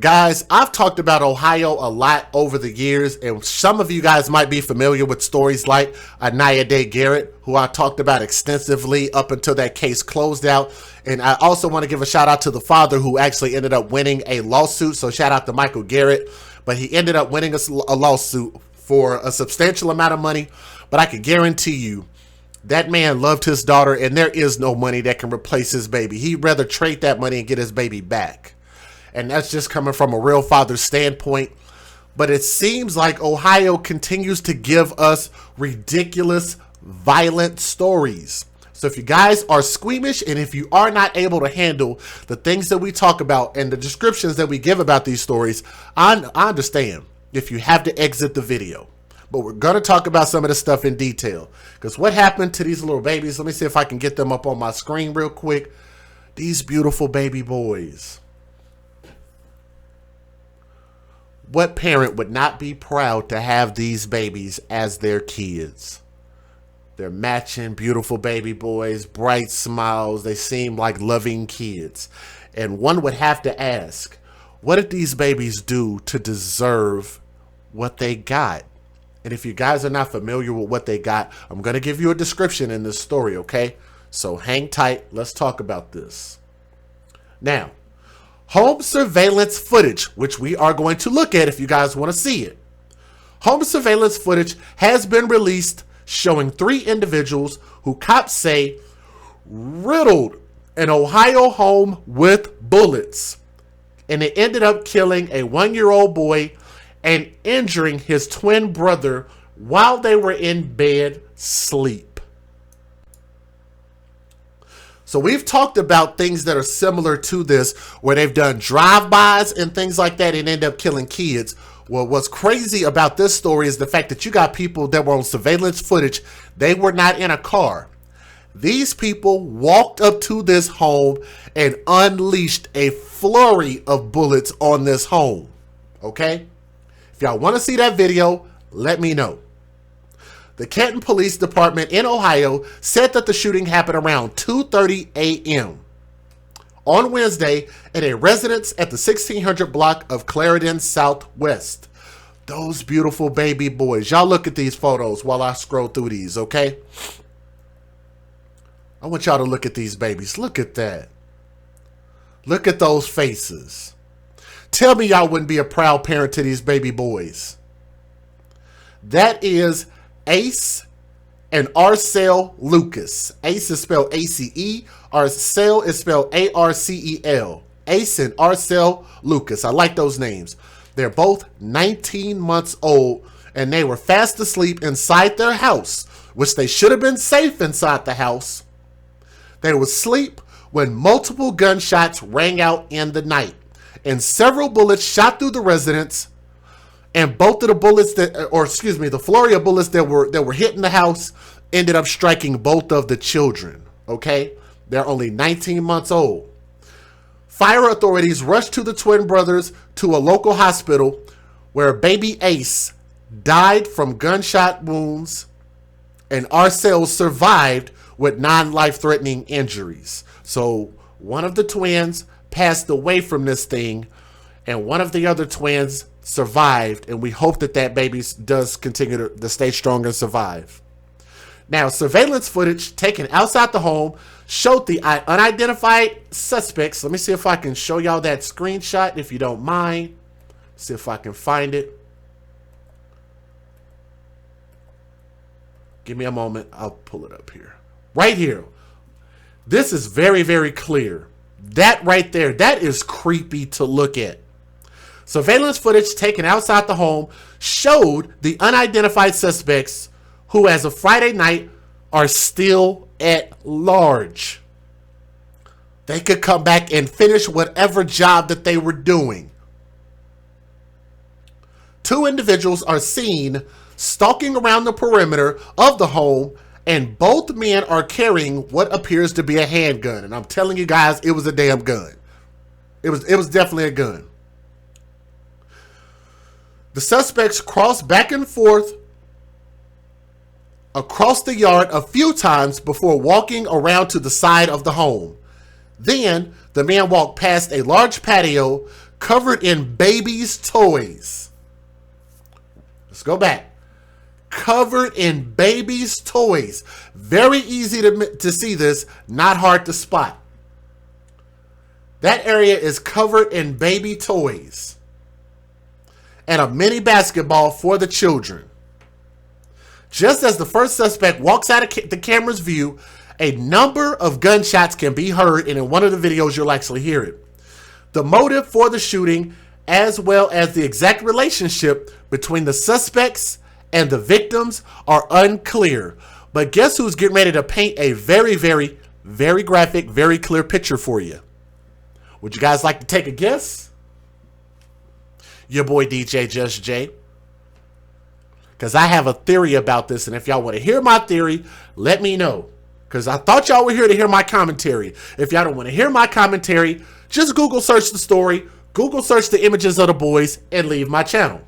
Guys, I've talked about Ohio a lot over the years, and some of you guys might be familiar with stories like Anaya Day Garrett, who I talked about extensively up until that case closed out. And I also want to give a shout out to the father who actually ended up winning a lawsuit. So shout out to Michael Garrett. But he ended up winning a lawsuit for a substantial amount of money. But I can guarantee you, that man loved his daughter, and there is no money that can replace his baby. He'd rather trade that money and get his baby back. And that's just coming from a real father's standpoint. But it seems like Ohio continues to give us ridiculous, violent stories. So if you guys are squeamish and if you are not able to handle the things that we talk about and the descriptions that we give about these stories, I understand if you have to exit the video. But we're going to talk about some of this stuff in detail. Because what happened to these little babies? Let me see if I can get them up on my screen real quick. These beautiful baby boys. What parent would not be proud to have these babies as their kids? They're matching beautiful baby boys, bright smiles. They seem like loving kids. And one would have to ask, what did these babies do to deserve what they got? And if you guys are not familiar with what they got, I'm going to give you a description in this story, okay? So hang tight. Let's talk about this. Now, home surveillance footage, which we are going to look at if you guys want to see it. Home surveillance footage has been released showing 3 individuals who cops say riddled an Ohio home with bullets. And it ended up killing a 1-year-old boy and injuring his twin brother while they were in bed sleep. So we've talked about things that are similar to this, where they've done drive-bys and things like that and end up killing kids. Well, what's crazy about this story is the fact that you got people that were on surveillance footage. They were not in a car. These people walked up to this home and unleashed a flurry of bullets on this home. Okay? If y'all want to see that video, let me know. The Canton Police Department in Ohio said that the shooting happened around 2:30 a.m. on Wednesday at a residence at the 1600 block of Clarendon Southwest. Those beautiful baby boys. Y'all look at these photos while I scroll through these, okay? I want y'all to look at these babies. Look at that. Look at those faces. Tell me y'all wouldn't be a proud parent to these baby boys. That is Ace and Arcel Lucas. Ace is spelled A-C-E. Arcel is spelled A-R-C-E-L. Ace and Arcel Lucas. I like those names. They're both 19 months old, and they were fast asleep inside their house, which they should have been safe inside the house. They were asleep when multiple gunshots rang out in the night, and several bullets shot through the residence. And both of the bullets the flurry of bullets that were hitting the house ended up striking both of the children. Okay, they're only 19 months old. Fire authorities rushed to the twin brothers to a local hospital where baby Ace died from gunshot wounds, and Arcel survived with non-life-threatening injuries. So one of the twins passed away from this thing, and one of the other twins survived, and we hope that that baby does continue to stay strong and survive. Now, surveillance footage taken outside the home showed the unidentified suspects. Let me see if I can show y'all that screenshot, if you don't mind. See if I can find it. Give me a moment. I'll pull it up here. Right here. This is very, very clear. That right there, that is creepy to look at. Surveillance footage taken outside the home showed the unidentified suspects, who as of Friday night are still at large. They could come back and finish whatever job that they were doing. 2 individuals are seen stalking around the perimeter of the home, and both men are carrying what appears to be a handgun. And I'm telling you guys, it was a damn gun. It was definitely a gun. The suspects crossed back and forth across the yard a few times before walking around to the side of the home. Then the man walked past a large patio covered in babies' toys. Let's go back. Covered in babies' toys. Very easy to see this, not hard to spot. That area is covered in baby toys and a mini basketball for the children. Just as the first suspect walks out of the camera's view, a number of gunshots can be heard, and in one of the videos you'll actually hear it. The motive for the shooting, as well as the exact relationship between the suspects and the victims, are unclear. But guess who's getting ready to paint a very, very, very graphic, very clear picture for you? Would you guys like to take a guess? Your boy DJ Just J. Because I have a theory about this, and if y'all want to hear my theory, let me know. Because I thought y'all were here to hear my commentary. If y'all don't want to hear my commentary, just Google search the story, Google search the images of the boys, and leave my channel.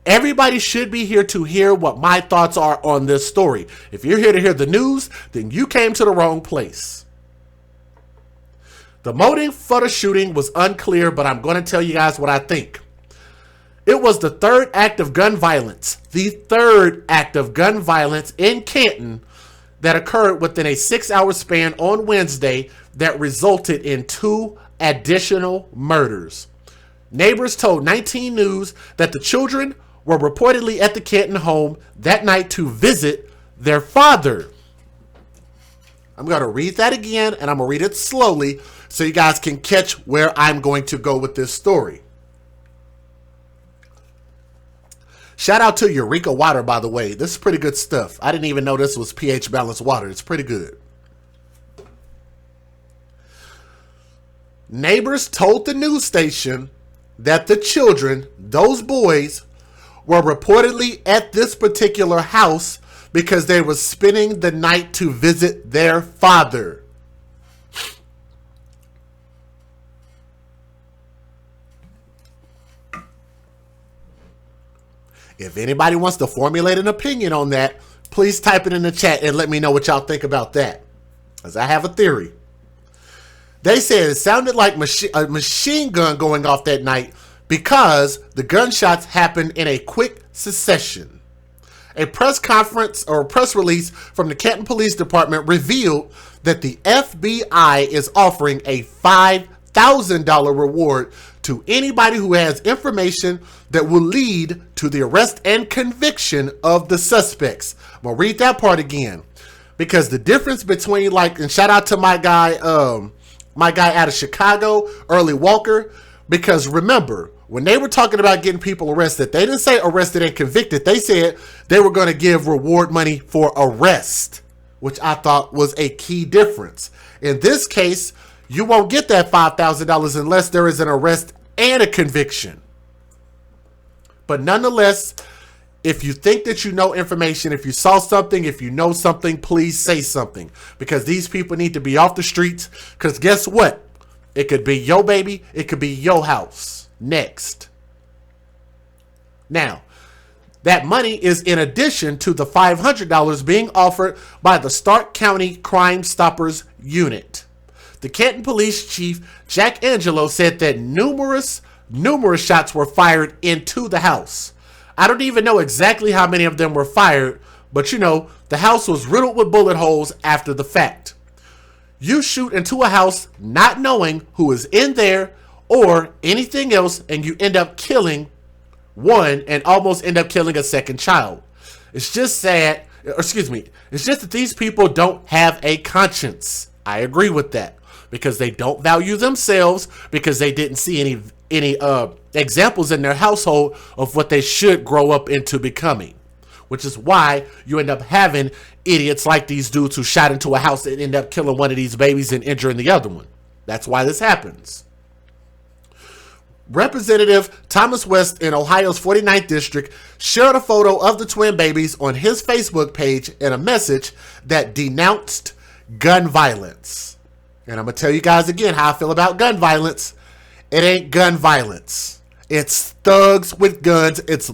Everybody should be here to hear what my thoughts are on this story. If you're here to hear the news, then you came to the wrong place. The motive for the shooting was unclear, but I'm going to tell you guys what I think. It was the third act of gun violence. The third act of gun violence in Canton that occurred within a 6-hour span on Wednesday that resulted in 2 additional murders. Neighbors told 19 News that the children were reportedly at the Canton home that night to visit their father. I'm going to read that again, and I'm going to read it slowly so you guys can catch where I'm going to go with this story. Shout out to Eureka Water, by the way. This is pretty good stuff. I didn't even know this was pH balanced water. It's pretty good. Neighbors told the news station that the children, those boys, were reportedly at this particular house because they were spending the night to visit their father. If anybody wants to formulate an opinion on that, please type it in the chat and let me know what y'all think about that, as I have a theory. They said it sounded like a machine gun going off that night because the gunshots happened in a quick succession. A press conference or a press release from the Canton Police Department revealed that the FBI is offering a $5,000 reward to anybody who has information that will lead to the arrest and conviction of the suspects. I'm gonna read that part again, because the difference between, like, and shout out to my guy out of Chicago, Early Walker, because remember, when they were talking about getting people arrested, they didn't say arrested and convicted. They said they were going to give reward money for arrest, which I thought was a key difference. In this case, you won't get that $5,000 unless there is an arrest and a conviction. But nonetheless, if you think that you know information, if you saw something, if you know something, please say something. Because these people need to be off the streets. Because guess what? It could be your baby. It could be your house. Next. Now, that money is in addition to the $500 being offered by the Stark County Crime Stoppers Unit. The Canton Police Chief, Jack Angelo, said that numerous shots were fired into the house. I don't even know exactly how many of them were fired, but you know, the house was riddled with bullet holes after the fact. You shoot into a house not knowing who is in there or anything else, and you end up killing one and almost end up killing a second child. It's just sad, it's just that these people don't have a conscience. I agree with that. Because they don't value themselves, because they didn't see any examples in their household of what they should grow up into becoming. Which is why you end up having idiots like these dudes who shot into a house and end up killing one of these babies and injuring the other one. That's why this happens. Representative Thomas West in Ohio's 49th District shared a photo of the twin babies on his Facebook page and a message that denounced gun violence. And I'm going to tell you guys again how I feel about gun violence. It ain't gun violence. It's thugs with guns. It's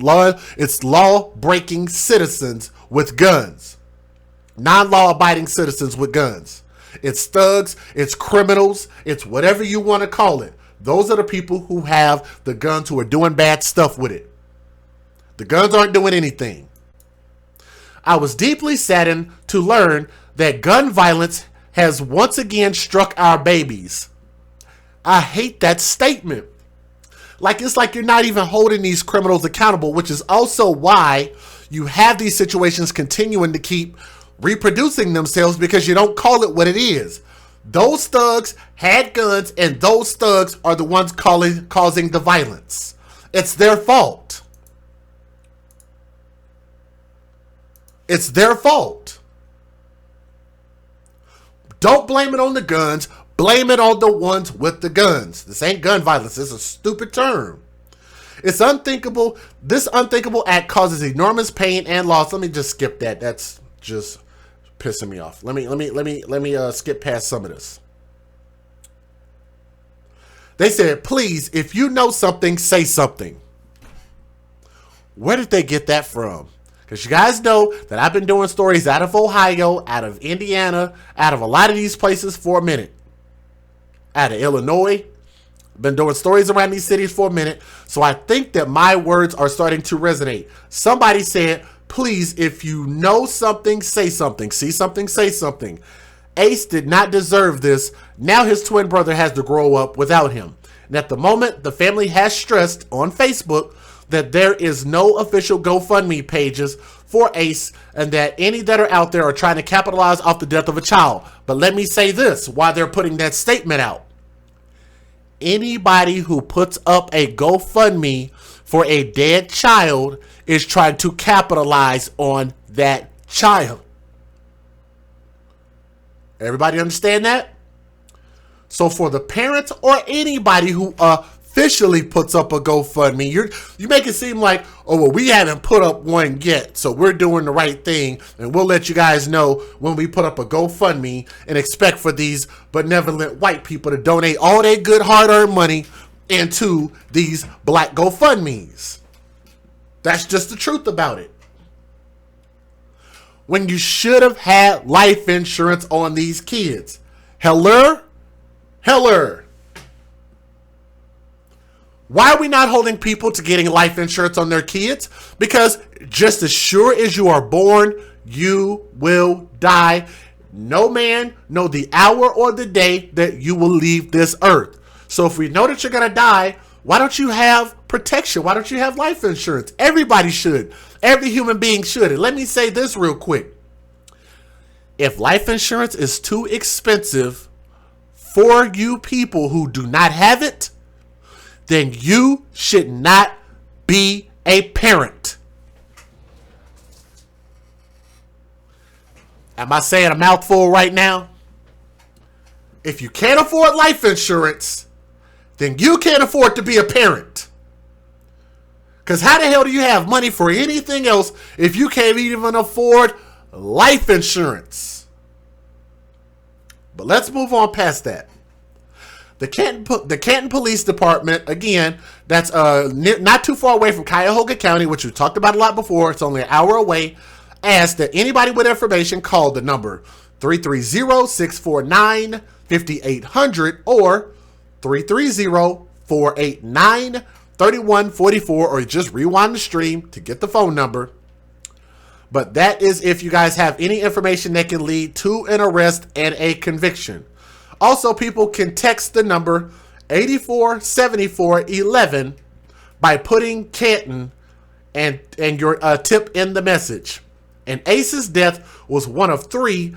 law-breaking citizens with guns. Non-law abiding citizens with guns. It's thugs. It's criminals. It's whatever you want to call it. Those are the people who have the guns who are doing bad stuff with it. The guns aren't doing anything. I was deeply saddened to learn that gun violence has once again struck our babies. I hate that statement. It's like you're not even holding these criminals accountable, which is also why you have these situations continuing to keep reproducing themselves, because you don't call it what it is. Those thugs had guns, and those thugs are the ones causing the violence. It's their fault. It's their fault. Don't blame it on the guns. Blame it on the ones with the guns. This ain't gun violence. It's a stupid term. It's unthinkable. This unthinkable act causes enormous pain and loss. Let me just skip that. That's just pissing me off. Let me skip past some of this. They said, please, if you know something, say something. Where did they get that from? Because you guys know that I've been doing stories out of Ohio, out of Indiana, out of a lot of these places for a minute. Out of Illinois. Been doing stories around these cities for a minute. So I think that my words are starting to resonate. Somebody said, please, if you know something, say something. See something, say something. Ace did not deserve this. Now his twin brother has to grow up without him. And at the moment, the family has stressed on Facebook that there is no official GoFundMe pages for Ace, and that any that are out there are trying to capitalize off the death of a child. But let me say this while they're putting that statement out. Anybody who puts up a GoFundMe for a dead child is trying to capitalize on that child. Everybody understand that? So for the parents or anybody who officially puts up a GoFundMe, you make it seem like, oh, well, we haven't put up one yet, so we're doing the right thing, and we'll let you guys know when we put up a GoFundMe, and expect for these benevolent white people to donate all their good hard-earned money into these black GoFundMes. That's just the truth about it. When you should have had life insurance on these kids. Heller. Why are we not holding people to getting life insurance on their kids? Because just as sure as you are born, you will die. No man know the hour or the day that you will leave this earth. So if we know that you're going to die, why don't you have protection? Why don't you have life insurance? Everybody should. Every human being should. And let me say this real quick. If life insurance is too expensive for you people who do not have it, then you should not be a parent. Am I saying a mouthful right now? If you can't afford life insurance, then you can't afford to be a parent. Because how the hell do you have money for anything else if you can't even afford life insurance? But let's move on past that. The Canton Police Department, again, that's not too far away from Cuyahoga County, which we talked about a lot before. It's only an hour away. Asked that anybody with information call the number 330-649-5800 or 330-489-3144, or just rewind the stream to get the phone number. But that is if you guys have any information that can lead to an arrest and a conviction. Also, people can text the number 847411 by putting Canton and your tip in the message. And Ace's death was one of 3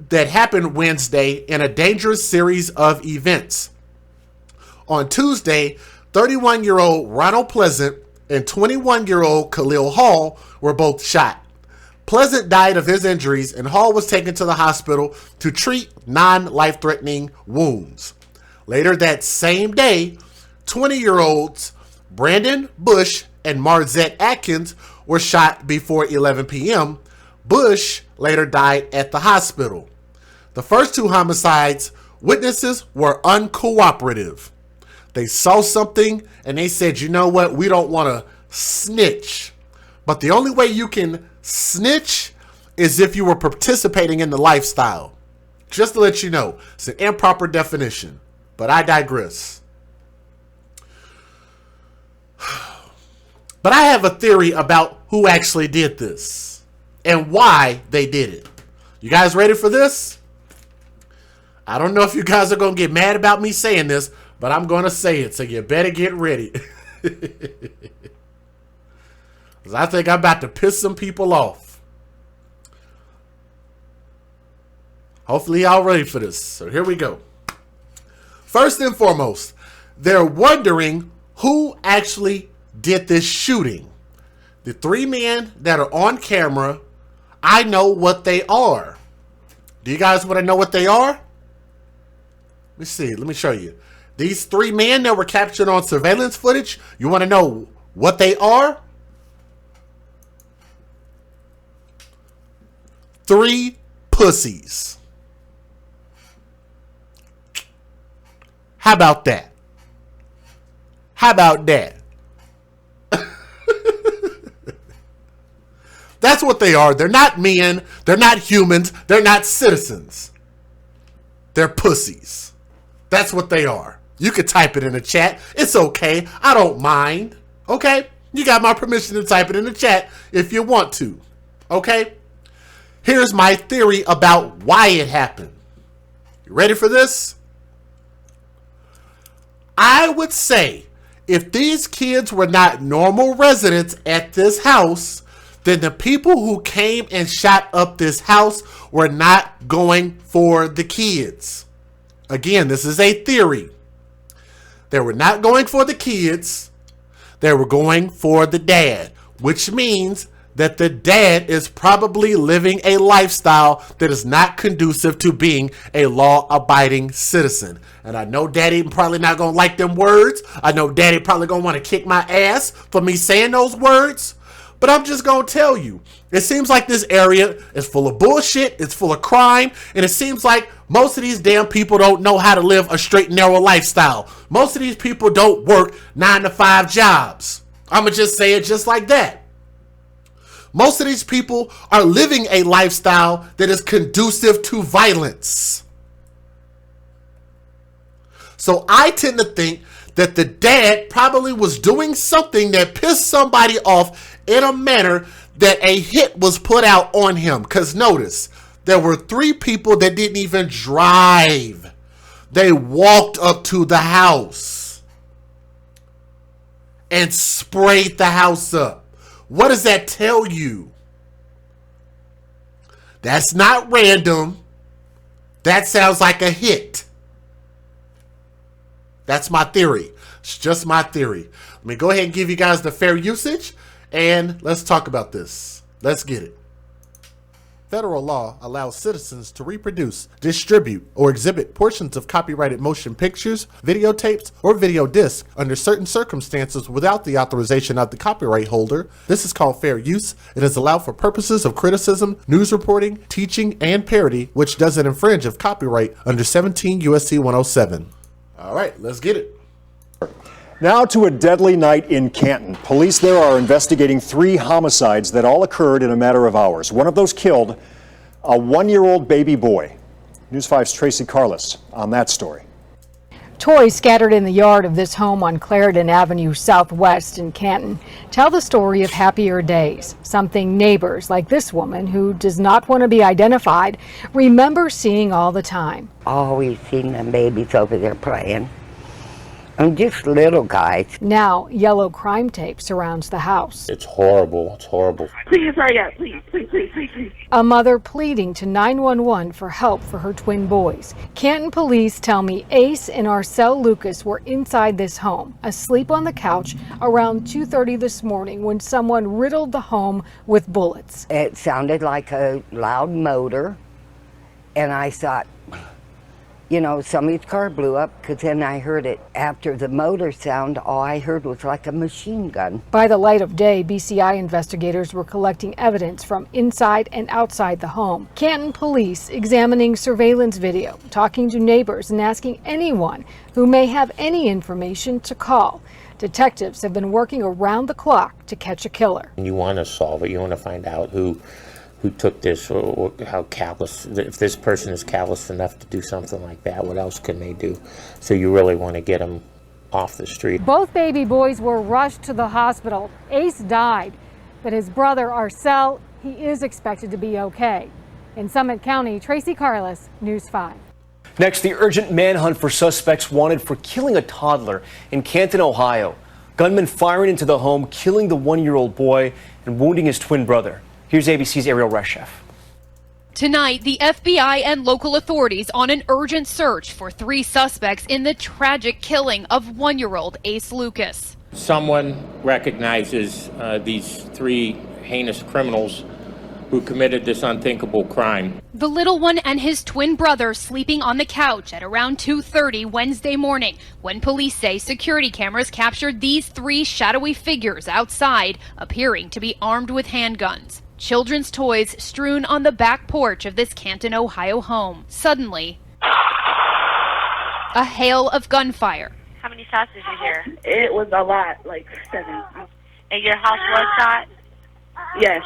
that happened Wednesday in a dangerous series of events. On Tuesday, 31-year-old Ronald Pleasant and 21-year-old Khalil Hall were both shot. Pleasant died of his injuries, and Hall was taken to the hospital to treat non-life-threatening wounds. Later that same day, 20-year-olds Brandon Bush and Marzette Atkins were shot before 11 p.m. Bush later died at the hospital. The first 2 homicides, witnesses were uncooperative. They saw something and they said, you know what, we don't want to snitch. But the only way you can snitch is if you were participating in the lifestyle. Just to let you know, it's an improper definition, but I digress. But I have a theory about who actually did this and why they did it. You guys ready for this? I don't know if you guys are going to get mad about me saying this, but I'm going to say it, so you better get ready. Because I think I'm about to piss some people off. Hopefully y'all ready for this. So here we go. First and foremost, they're wondering who actually did this shooting. The three men that are on camera, I know what they are. Do you guys want to know what they are? Let me see. Let me show you. These three men that were captured on surveillance footage, you want to know what they are? Three pussies. How about that? How about that? That's what they are. They're not men. They're not humans. They're not citizens. They're pussies. That's what they are. You could type it in the chat. It's okay. I don't mind. Okay? You got my permission to type it in the chat if you want to. Okay? Here's my theory about why it happened. You ready for this? I would say if these kids were not normal residents at this house, then the people who came and shot up this house were not going for the kids. Again, this is a theory. They were not going for the kids. They were going for the dad, which means that the dad is probably living a lifestyle that is not conducive to being a law-abiding citizen. And I know daddy probably not going to like them words. I know daddy probably going to want to kick my ass for me saying those words. But I'm just going to tell you, it seems like this area is full of bullshit, it's full of crime, and it seems like most of these damn people don't know how to live a straight and narrow lifestyle. Most of these people don't work 9-to-5 jobs. I'm going to just say it just like that. Most of these people are living a lifestyle that is conducive to violence. So I tend to think that the dad probably was doing something that pissed somebody off in a manner that a hit was put out on him. Because notice, there were three people that didn't even drive. They walked up to the house and sprayed the house up. What does that tell you? That's not random. That sounds like a hit. That's my theory. It's just my theory. Let me go ahead and give you guys the fair usage, and let's talk about this. Let's get it. Federal law allows citizens to reproduce, distribute, or exhibit portions of copyrighted motion pictures, videotapes, or video discs under certain circumstances without the authorization of the copyright holder. This is called fair use. It is allowed for purposes of criticism, news reporting, teaching, and parody, which doesn't infringe of copyright under 17 U.S.C. 107. All right, let's get it. Now to a deadly night in Canton. Police there are investigating 3 homicides that all occurred in a matter of hours. One of those killed a 1-year-old baby boy. News 5's Tracy Carlos on that story. Toys scattered in the yard of this home on Clarendon Avenue Southwest in Canton tell the story of happier days, something neighbors like this woman, who does not want to be identified, remember seeing all the time. Always seen them babies over there playing. I'm just little guys. Now, yellow crime tape surrounds the house. It's horrible. It's horrible. Please hurry up. Please, please, please, please, please. A mother pleading to 911 for help for her twin boys. Canton police tell me Ace and Arcel Lucas were inside this home, asleep on the couch around 2:30 this morning when someone riddled the home with bullets. It sounded like a loud motor, and I thought, you know, somebody's car blew up, because then I heard it. After the motor sound, all I heard was like a machine gun. By the light of day, BCI investigators were collecting evidence from inside and outside the home. Canton police examining surveillance video, talking to neighbors, and asking anyone who may have any information to call. Detectives have been working around the clock to catch a killer. You want to solve it. You want to find out who took this, or how callous, if this person is callous enough to do something like that, what else can they do? So you really want to get them off the street. Both baby boys were rushed to the hospital. Ace died, but his brother Arcel, he is expected to be okay. In Summit County, Tracy Carlos, News 5. Next, the urgent manhunt for suspects wanted for killing a toddler in Canton, Ohio. Gunmen firing into the home, killing the 1-year-old boy and wounding his twin brother. Here's ABC's Ariel Reshef. Tonight, the FBI and local authorities on an urgent search for 3 suspects in the tragic killing of 1-year-old Ace Lucas. Someone recognizes these 3 heinous criminals who committed this unthinkable crime. The little one and his twin brother sleeping on the couch at around 2:30 Wednesday morning when police say security cameras captured these 3 shadowy figures outside, appearing to be armed with handguns. Children's toys strewn on the back porch of this Canton, Ohio home. Suddenly, a hail of gunfire. How many shots did you hear? It was a lot, like 7. And your house was shot? Yes.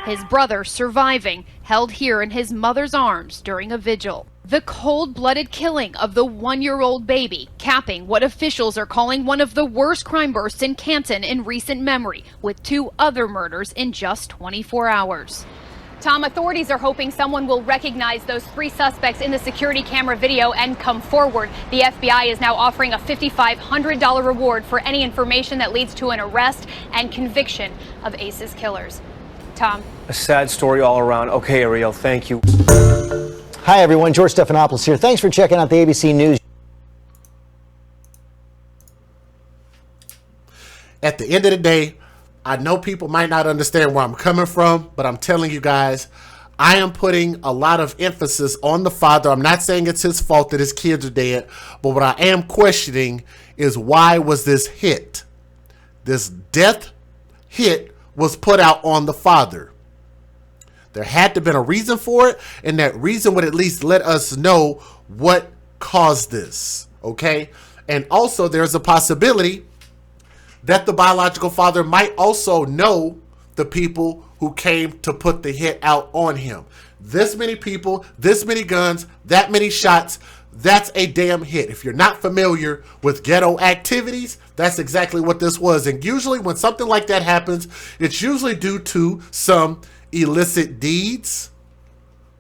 His brother surviving, held here in his mother's arms during a vigil. The cold-blooded killing of the 1-year-old baby, capping what officials are calling one of the worst crime bursts in Canton in recent memory, with 2 other murders in just 24 hours. Tom, authorities are hoping someone will recognize those 3 suspects in the security camera video and come forward. The FBI is now offering a $5,500 reward for any information that leads to an arrest and conviction of Ace's killers. Tom. A sad story all around. Okay, Ariel, thank you. Hi, everyone. George Stephanopoulos here. Thanks for checking out the ABC News. At the end of the day, I know people might not understand where I'm coming from, but I'm telling you guys, I am putting a lot of emphasis on the father. I'm not saying it's his fault that his kids are dead, but what I am questioning is why was this hit? This death hit was put out on the father. There had to have been a reason for it, and that reason would at least let us know what caused this, okay? And also there's a possibility that the biological father might also know the people who came to put the hit out on him. This many people, this many guns, that many shots, that's a damn hit. If you're not familiar with ghetto activities, that's exactly what this was. And usually when something like that happens, it's usually due to some illicit deeds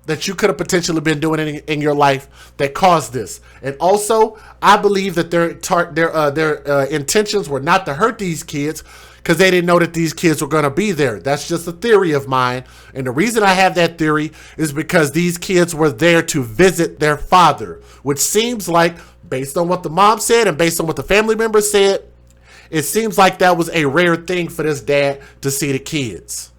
that you could have potentially been doing in your life that caused this. And also, I believe that their intentions were not to hurt these kids because they didn't know that these kids were going to be there. That's just a theory of mine. And the reason I have that theory is because these kids were there to visit their father, which seems like, based on what the mom said and based on what the family members said, it seems like that was a rare thing for this dad to see the kids.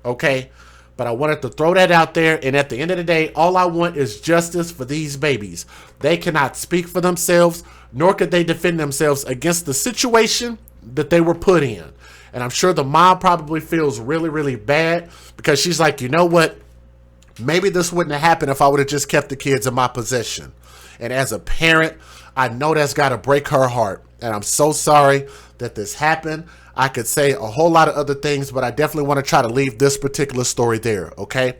Okay? But I wanted to throw that out there. And at the end of the day, all I want is justice for these babies. They cannot speak for themselves, nor could they defend themselves against the situation that they were put in. And I'm sure the mom probably feels really, really bad because she's like, you know what? Maybe this wouldn't have happened if I would have just kept the kids in my possession. And as a parent, I know that's got to break her heart. And I'm so sorry that this happened. I could say a whole lot of other things, but I definitely want to try to leave this particular story there, okay?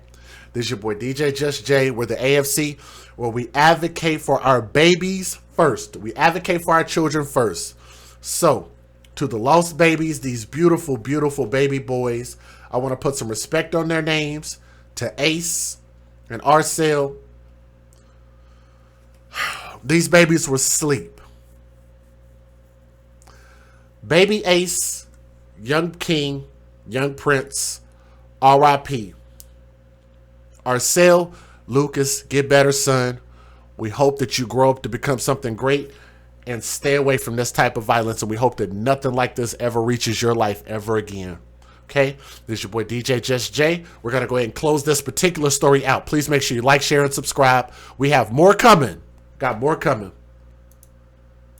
This is your boy DJ Just Jay. We're the AFC, where we advocate for our babies first. We advocate for our children first. So, to the lost babies, these beautiful, beautiful baby boys, I want to put some respect on their names. To Ace and Arcel, these babies were asleep. Baby Ace, young king, young prince, R.I.P. Arcel, Lucas, get better, son. We hope that you grow up to become something great and stay away from this type of violence. And we hope that nothing like this ever reaches your life ever again. Okay, this is your boy DJ Just Jay. We're going to go ahead and close this particular story out. Please make sure you like, share, and subscribe. We have more coming. Got more coming.